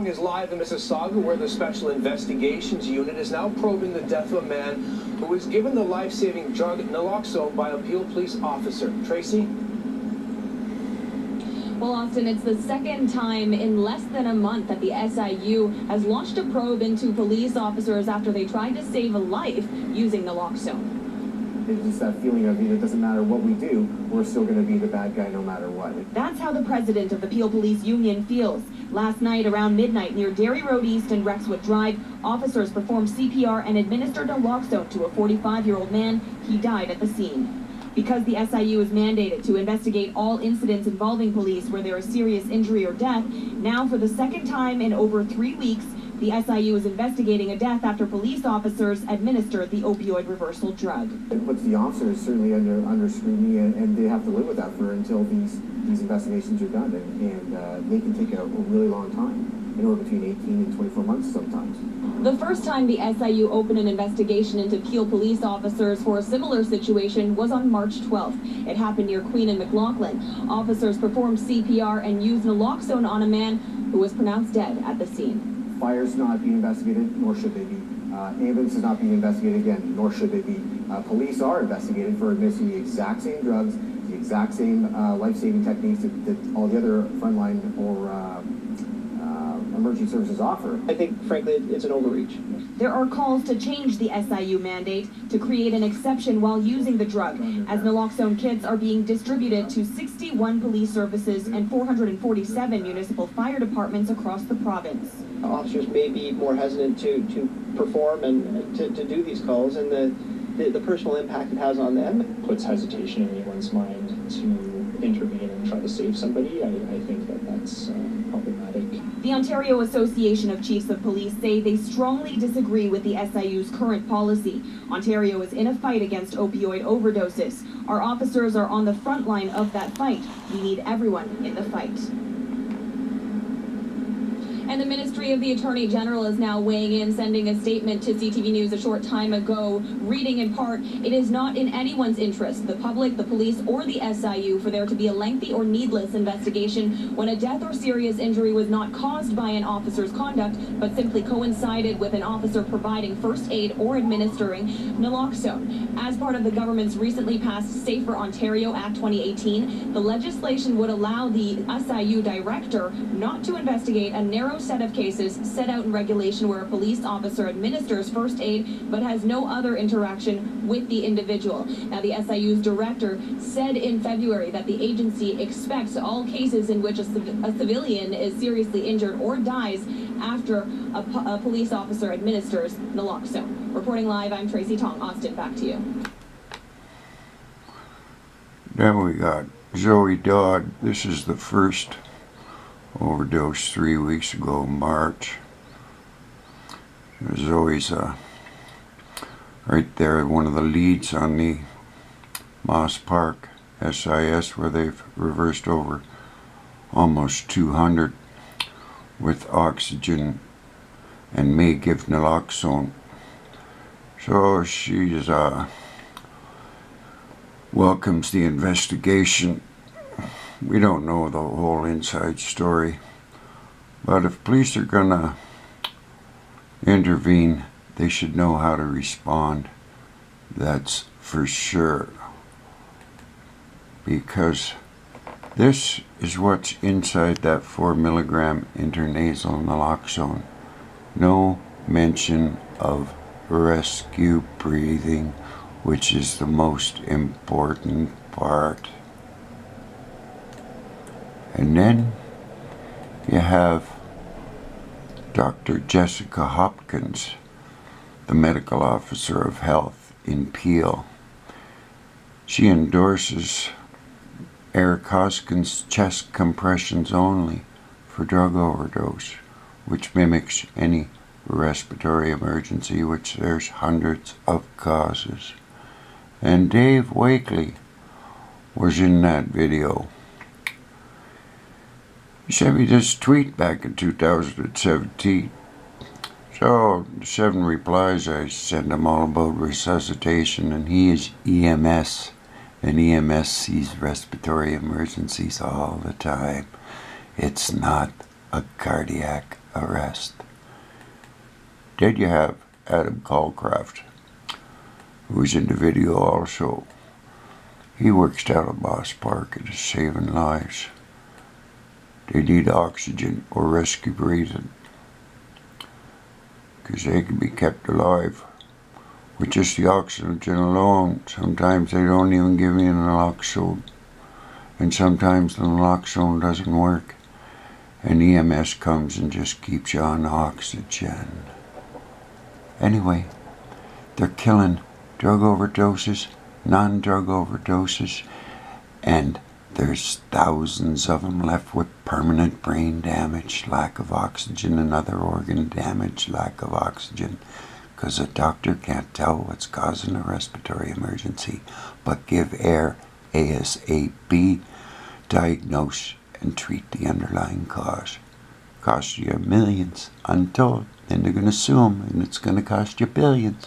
Is live in Mississauga, where the Special Investigations Unit is now probing the death of a man who was given the life-saving drug Naloxone by a Peel police officer. Tracy? Well, Austin, it's the second time in less than a month that the SIU has launched a probe into police officers after they tried to save a life using Naloxone. It's just that feeling of, it doesn't matter what we do, we're still going to be the bad guy no matter what. That's how the president of the Peel Police Union feels. Last night around midnight near Derry Road East and Rexwood Drive, officers performed CPR and administered Naloxone to a 45-year-old man. He died at the scene. Because the SIU is mandated to investigate all incidents involving police where there is serious injury or death, now for the second time in over 3 weeks, the SIU is investigating a death after police officers administered the opioid reversal drug. It puts the officers certainly under scrutiny, and they have to live with that until these investigations are done, and they can take a really long time, anywhere between 18 and 24 months sometimes. The first time the SIU opened an investigation into Peel police officers for a similar situation was on March 12th. It happened near Queen and McLaughlin. Officers performed CPR and used Naloxone on a man who was pronounced dead at the scene. Fire's not being investigated, nor should they be. Ambulance is not being investigated again, nor should they be. Police are investigated for administering the exact same drugs, the exact same life-saving techniques that all the other frontline or emergency services offer. I think, frankly, it's an overreach. There are calls to change the SIU mandate to create an exception while using the drug, as Naloxone kits are being distributed to 61 police services and 447 municipal fire departments across the province. Officers may be more hesitant to perform and to do these calls, and the personal impact it has on them. Puts hesitation in anyone's mind to intervene and try to save somebody. I think that's problematic. The Ontario Association of Chiefs of Police say they strongly disagree with the SIU's current policy. Ontario is in a fight against opioid overdoses. Our officers are on the front line of that fight. We need everyone in the fight. And the Ministry of the Attorney General is now weighing in, sending a statement to CTV News a short time ago, reading in part, "It is not in anyone's interest, the public, the police, or the SIU, for there to be a lengthy or needless investigation when a death or serious injury was not caused by an officer's conduct, but simply coincided with an officer providing first aid or administering Naloxone." As part of the government's recently passed Safer Ontario Act 2018, the legislation would allow the SIU director not to investigate a narrow set of cases set out in regulation where a police officer administers first aid but has no other interaction with the individual. Now, the SIU's director said in February that the agency expects all cases in which a civilian is seriously injured or dies after a police officer administers Naloxone. Reporting live, I'm Tracy Tong. Austin, back to you. Then we got Zoe Dodd. This is the first overdose 3 weeks ago, March. Zoe's right there, one of the leads on the Moss Park SIS, where they've reversed over almost 200 with oxygen and may give Naloxone. So she's welcomes the investigation. We don't know the whole inside story, but if police are gonna intervene, they should know how to respond. That's for sure. Because this is what's inside that 4 milligram intranasal Naloxone. No mention of rescue breathing, which is the most important part. And then you have Dr. Jessica Hopkins, the medical officer of health in Peel. She endorses Eric Hoskin's chest compressions only for drug overdose, which mimics any respiratory emergency, which there's hundreds of causes. And Dave Wakely was in that video. He sent me this tweet back in 2017. So, the 7 replies I send him all about resuscitation, and he is EMS, and EMS sees respiratory emergencies all the time. It's not a cardiac arrest. Then you have Adam Calcraft, who's in the video also. He works down at Moss Park and is saving lives. They need oxygen or rescue breathing, because they can be kept alive with just the oxygen alone. Sometimes they don't even give me a naloxone, and sometimes the naloxone doesn't work, and EMS comes and just keeps you on oxygen. Anyway, they're killing drug overdoses, non-drug overdoses, and there's thousands of them left with permanent brain damage, lack of oxygen, and other organ damage, lack of oxygen, because a doctor can't tell what's causing a respiratory emergency, but give air ASAP, diagnose and treat the underlying cause. Cost you millions untold. Then they're going to sue them, and it's going to cost you billions.